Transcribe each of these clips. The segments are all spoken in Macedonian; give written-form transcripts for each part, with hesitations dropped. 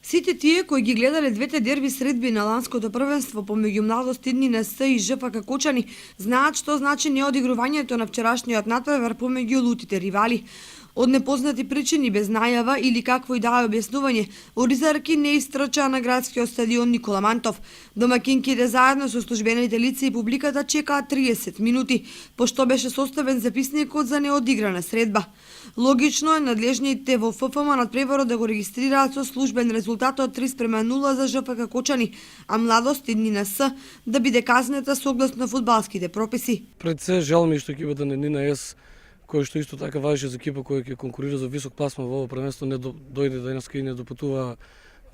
Сите тие кои ги гледале двете дерби средби на ланското првенство помеѓу Младост НС и ЖФК Кочани, знаат што значи неодигрувањето на вчерашниот натпревар помеѓу лутите ривали. Од непознати причини, без најава или какво и да е објаснување, оризарки не истрчаа на градскиот стадион Никола Мантов. Домакинките заедно со службените лица и публиката чекаат 30 минути, пошто беше составен записникот за неодиграна средба. Логично е надлежните во ФФМ надпреварот да го регистрираат со службен резултат од 3:0 за ЖФК Кочани, а Младост НС да биде казнета согласно фудбалските прописи. Пред се жал ми што екипата на НС, кој што исто така важеше за екипа која ќе конкурира за висок пласман во ово првенство, не дојде денеска и не допутува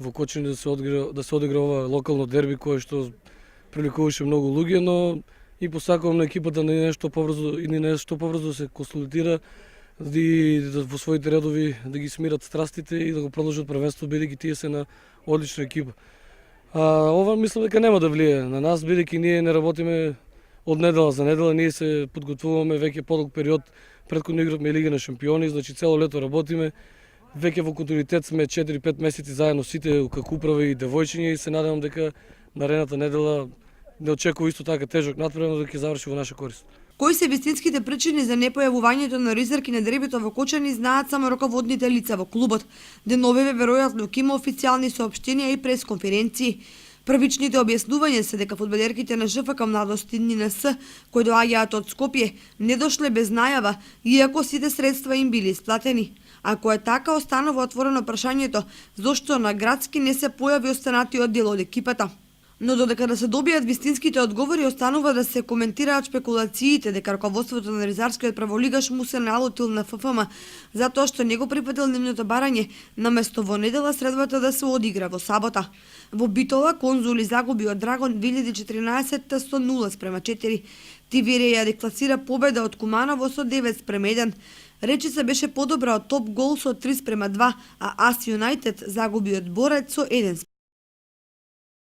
во Кочани да се одигра ова локално дерби кое што приликуваше многу луѓе, но и посакувам на екипата на нешто побрзо се консолидира и во своите редови да ги смират страстите и да го продолжат првенство, бидејќи тие се на одлична екипа. Ова мислам дека нема да влие на нас, бидејќи ние не работиме од недела за недела, ние се подготвуваме веќе подолг период. Претходно игравме Лига на шампиони, значи цело лето работиме. Веќе во континуитет сме 4-5 месеци заедно сите како управа и девојчиња и се надевам дека наредната недела не очекува исто така тежок натпревар, да ќе заврши во наша корист. Кои се вистинските причини за непојавувањето на оризарки на дербито во Кочани знаат само раководните лица во клубот. Деновиве веројатно ќе има официјални соопштенија и пресконференции. Првичните објаснувања се дека фудбалерките на ЖФК Младост НС, кои доаѓаат од Скопје, не дошле без најава, иако сите средства им били исплатени. Ако е така, останува отворено прашањето зошто на градски не се појави останатиот дел од екипата. Но додека да се добијат вистинските одговори, останува да се коментираат спекулациите дека раководството на ризарскиот праволигаш му се налутил на ФФМ затоа што не го припатил нивното барање, наместо во недела средбата да се одигра во сабота. Во Битола Конзули загуби од Драгон 2014 со 0:4. Тивире ја декласира победа од Куманово со 9:1. Речица беше подобра од Топ Гол со 3:2, а Ас Юнајтед загуби од Борец со 1:1.